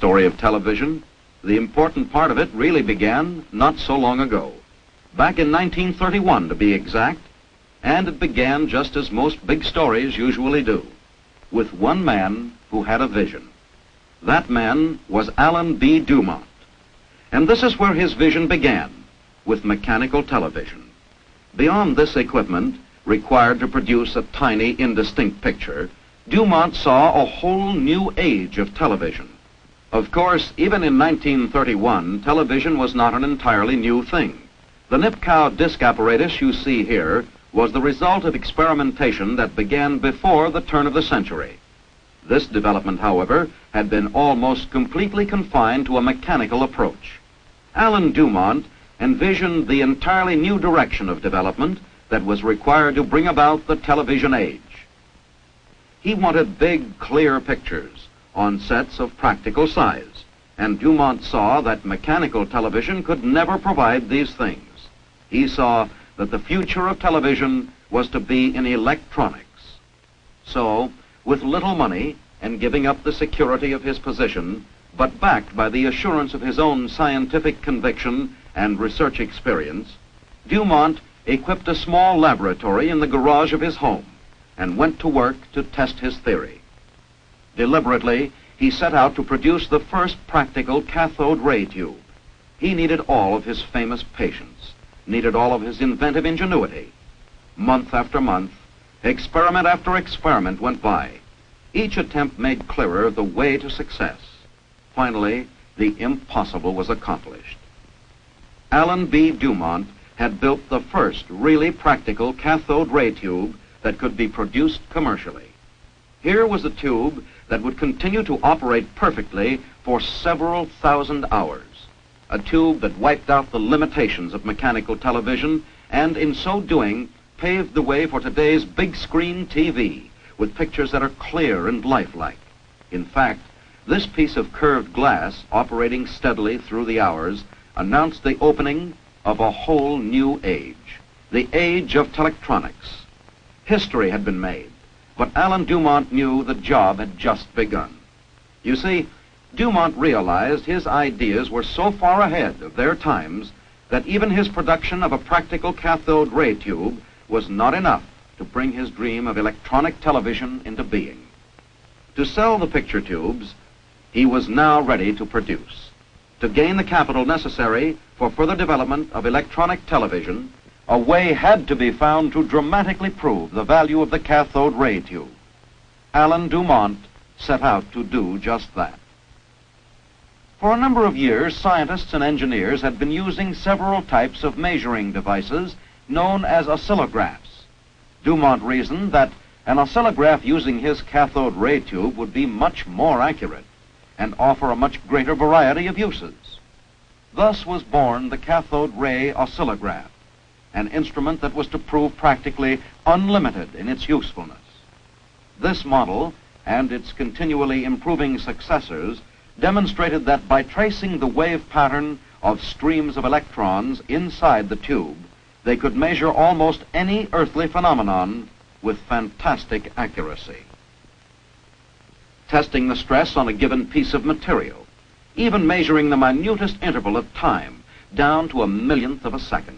story of television, the important part of it really began not so long ago. Back in 1931, to be exact, and it began just as most big stories usually do, with one man who had a vision. That man was Alan B. DuMont. And this is where his vision began, with mechanical television. Beyond this equipment, required to produce a tiny, indistinct picture, DuMont saw a whole new age of television. Of course, even in 1931, television was not an entirely new thing. The Nipkow disc apparatus you see here was the result of experimentation that began before the turn of the century. This development, however, had been almost completely confined to a mechanical approach. Alan DuMont envisioned the entirely new direction of development that was required to bring about the television age. He wanted big, clear pictures on sets of practical size, and DuMont saw that mechanical television could never provide these things. He saw that the future of television was to be in electronics. So, with little money and giving up the security of his position, but backed by the assurance of his own scientific conviction and research experience, DuMont equipped a small laboratory in the garage of his home and went to work to test his theory. Deliberately, he set out to produce the first practical cathode ray tube. He needed all of his famous patience, needed all of his inventive ingenuity. Month after month, experiment after experiment went by. Each attempt made clearer the way to success. Finally, the impossible was accomplished. Alan B. DuMont had built the first really practical cathode ray tube that could be produced commercially. Here was a tube that would continue to operate perfectly for several thousand hours. A tube that wiped out the limitations of mechanical television and in so doing paved the way for today's big screen TV with pictures that are clear and lifelike. In fact, this piece of curved glass operating steadily through the hours announced the opening of a whole new age, the age of telectronics. History had been made, but Alan DuMont knew the job had just begun. You see, DuMont realized his ideas were so far ahead of their times that even his production of a practical cathode ray tube was not enough to bring his dream of electronic television into being. To sell the picture tubes, he was now ready to produce. To gain the capital necessary for further development of electronic television, a way had to be found to dramatically prove the value of the cathode ray tube. Alan DuMont set out to do just that. For a number of years, scientists and engineers had been using several types of measuring devices known as oscillographs. DuMont reasoned that an oscillograph using his cathode ray tube would be much more accurate and offer a much greater variety of uses. Thus was born the cathode ray oscillograph, an instrument that was to prove practically unlimited in its usefulness. This model and its continually improving successors demonstrated that by tracing the wave pattern of streams of electrons inside the tube, they could measure almost any earthly phenomenon with fantastic accuracy. Testing the stress on a given piece of material, even measuring the minutest interval of time down to a millionth of a second.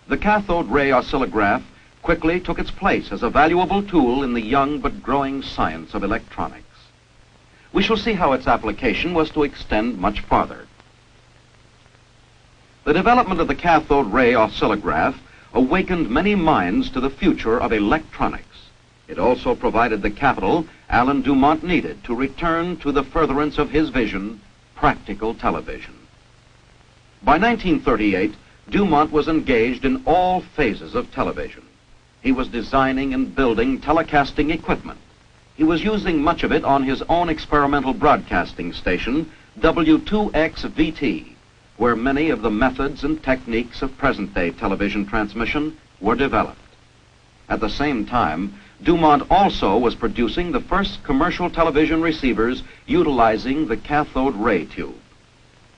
The cathode ray oscillograph quickly took its place as a valuable tool in the young but growing science of electronics. We shall see how its application was to extend much farther. The development of the cathode ray oscillograph awakened many minds to the future of electronics. It also provided the capital Alan DuMont needed to return to the furtherance of his vision, practical television. By 1938, DuMont was engaged in all phases of television. He was designing and building telecasting equipment. He was using much of it on his own experimental broadcasting station, W2XVT, where many of the methods and techniques of present-day television transmission were developed. At the same time, DuMont also was producing the first commercial television receivers utilizing the cathode ray tube.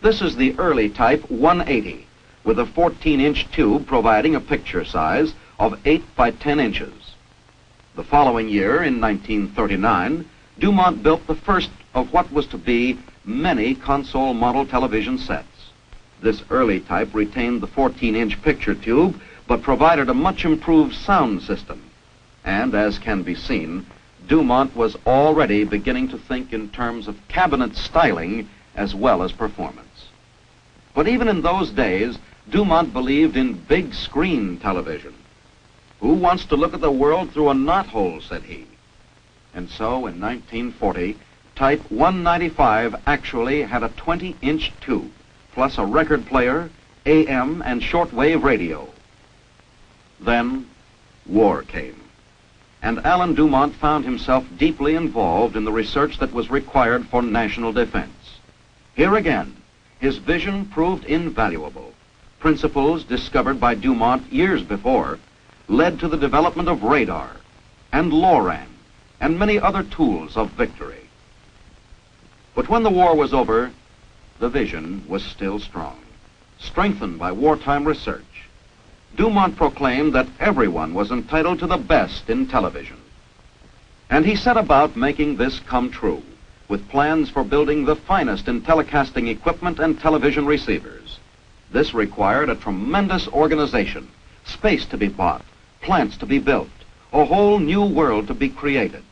This is the early type 180, with a 14-inch tube providing a picture size of 8 by 10 inches. The following year, in 1939, DuMont built the first of what was to be many console model television sets. This early type retained the 14-inch picture tube, but provided a much improved sound system. And as can be seen, DuMont was already beginning to think in terms of cabinet styling as well as performance. But even in those days, DuMont believed in big screen television. Who wants to look at the world through a knothole, said he. And so in 1940, Type 195 actually had a 20-inch tube, plus a record player, AM and shortwave radio. Then, war came. And Alan DuMont found himself deeply involved in the research that was required for national defense. Here again, his vision proved invaluable. Principles discovered by DuMont years before led to the development of radar and LORAN and many other tools of victory. But when the war was over, the vision was still strong, strengthened by wartime research. DuMont proclaimed that everyone was entitled to the best in television. And he set about making this come true, with plans for building the finest in telecasting equipment and television receivers. This required a tremendous organization, space to be bought, plants to be built, a whole new world to be created.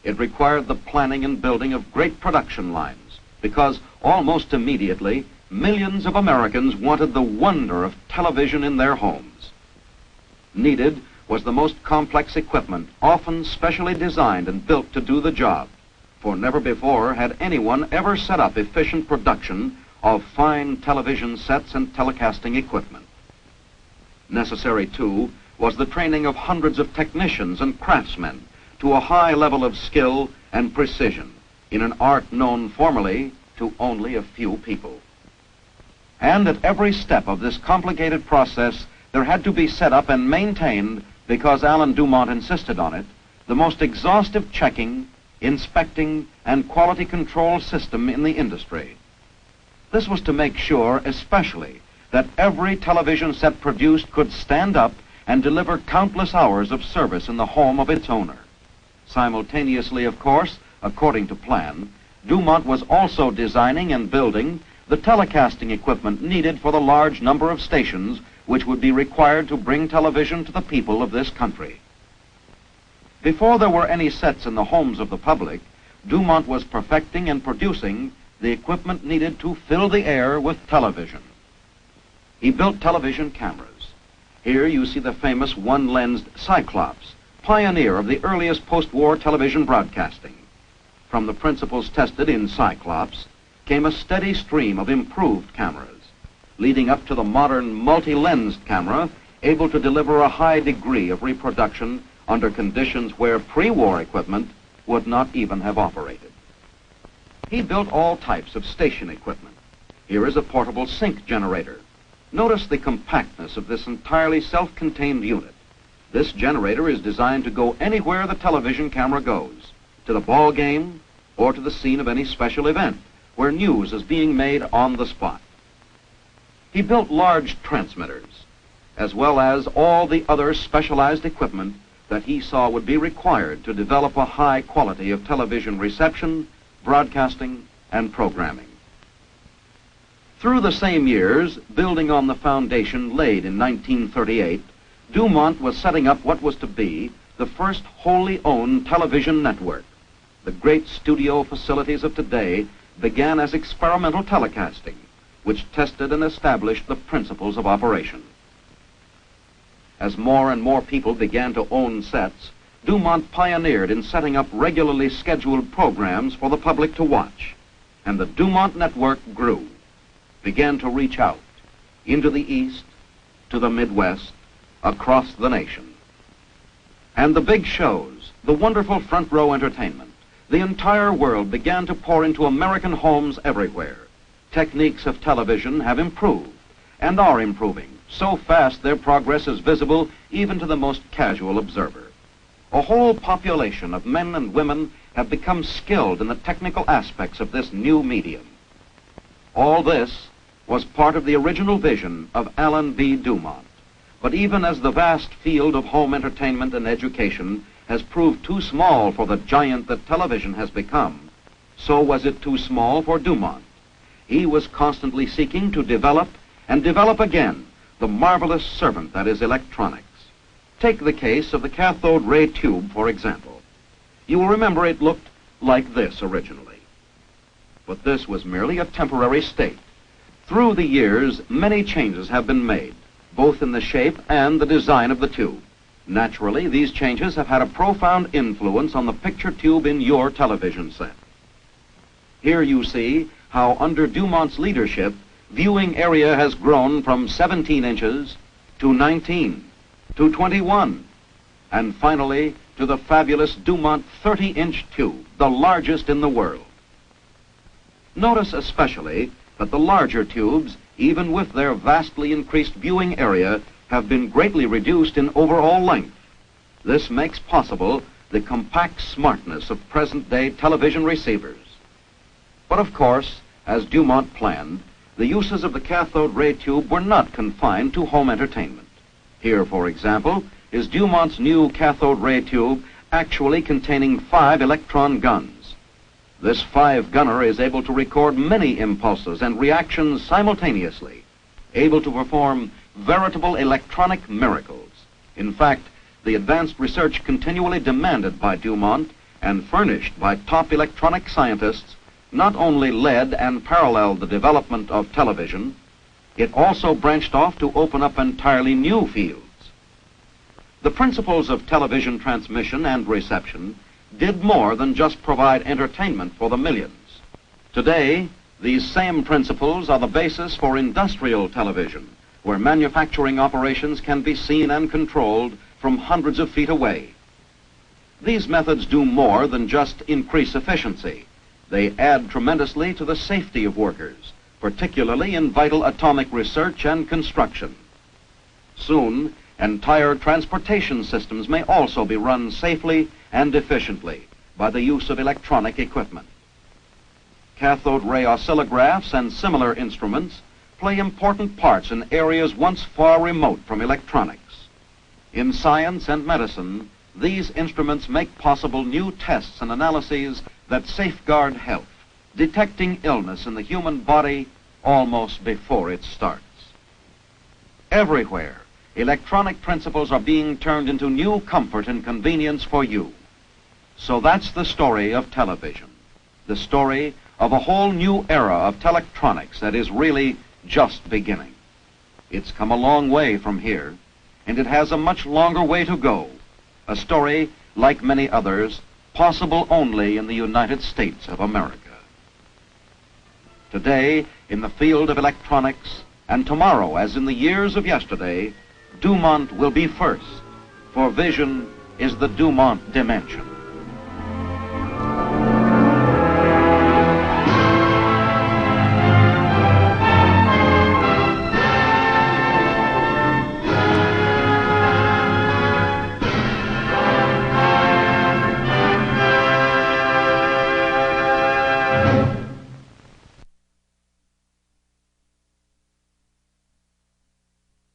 It required the planning and building of great production lines, because almost immediately, millions of Americans wanted the wonder of television in their homes. Needed was the most complex equipment, often specially designed and built to do the job, for never before had anyone ever set up efficient production of fine television sets and telecasting equipment. Necessary, too, was the training of hundreds of technicians and craftsmen to a high level of skill and precision in an art known formerly to only a few people. And at every step of this complicated process, there had to be set up and maintained, because Alan DuMont insisted on it, the most exhaustive checking, inspecting, and quality control system in the industry. This was to make sure, especially, that every television set produced could stand up and deliver countless hours of service in the home of its owner. Simultaneously, of course, according to plan, DuMont was also designing and building the telecasting equipment needed for the large number of stations which would be required to bring television to the people of this country. Before there were any sets in the homes of the public, DuMont was perfecting and producing the equipment needed to fill the air with television. He built television cameras. Here you see the famous one-lensed Cyclops, pioneer of the earliest post-war television broadcasting. From the principles tested in Cyclops came a steady stream of improved cameras, leading up to the modern multi-lensed camera, able to deliver a high degree of reproduction under conditions where pre-war equipment would not even have operated. He built all types of station equipment. Here is a portable sync generator. Notice the compactness of this entirely self-contained unit. This generator is designed to go anywhere the television camera goes, to the ball game or to the scene of any special event where news is being made on the spot. He built large transmitters, as well as all the other specialized equipment that he saw would be required to develop a high quality of television reception, broadcasting, and programming. Through the same years, building on the foundation laid in 1938, DuMont was setting up what was to be the first wholly owned television network. The great studio facilities of today began as experimental telecasting, which tested and established the principles of operation. As more and more people began to own sets, DuMont pioneered in setting up regularly scheduled programs for the public to watch, and the DuMont Network grew, began to reach out into the East, to the Midwest, across the nation. And the big shows, the wonderful front row entertainment, the entire world began to pour into American homes everywhere. Techniques of television have improved and are improving so fast their progress is visible even to the most casual observer. A whole population of men and women have become skilled in the technical aspects of this new medium. All this was part of the original vision of Alan B. DuMont. But even as the vast field of home entertainment and education has proved too small for the giant that television has become, so was it too small for DuMont. He was constantly seeking to develop and develop again the marvelous servant that is electronics. Take the case of the cathode ray tube, for example. You will remember it looked like this originally. But this was merely a temporary state. Through the years, many changes have been made, both in the shape and the design of the tube. Naturally, these changes have had a profound influence on the picture tube in your television set. Here you see how under DuMont's leadership, viewing area has grown from 17 inches to 19, to 21, and finally to the fabulous DuMont 30-inch tube, the largest in the world. Notice especially that the larger tubes, even with their vastly increased viewing area, have been greatly reduced in overall length. This makes possible the compact smartness of present-day television receivers. But of course, as DuMont planned, the uses of the cathode ray tube were not confined to home entertainment. Here, for example, is DuMont's new cathode ray tube actually containing 5 electron guns. This 5-gunner is able to record many impulses and reactions simultaneously, able to perform veritable electronic miracles. In fact, the advanced research continually demanded by DuMont and furnished by top electronic scientists not only led and paralleled the development of television, it also branched off to open up entirely new fields. The principles of television transmission and reception did more than just provide entertainment for the millions. Today, these same principles are the basis for industrial television, where manufacturing operations can be seen and controlled from hundreds of feet away. These methods do more than just increase efficiency. They add tremendously to the safety of workers, particularly in vital atomic research and construction. Soon, entire transportation systems may also be run safely and efficiently by the use of electronic equipment. Cathode ray oscillographs and similar instruments play important parts in areas once far remote from electronics. In science and medicine, these instruments make possible new tests and analyses that safeguard health, detecting illness in the human body almost before it starts. Everywhere, electronic principles are being turned into new comfort and convenience for you. So that's the story of television, the story of a whole new era of telectronics that is really just beginning. It's come a long way from here, and it has a much longer way to go, a story, like many others, possible only in the United States of America. Today, in the field of electronics, and tomorrow, as in the years of yesterday, DuMont will be first, for vision is the DuMont dimension.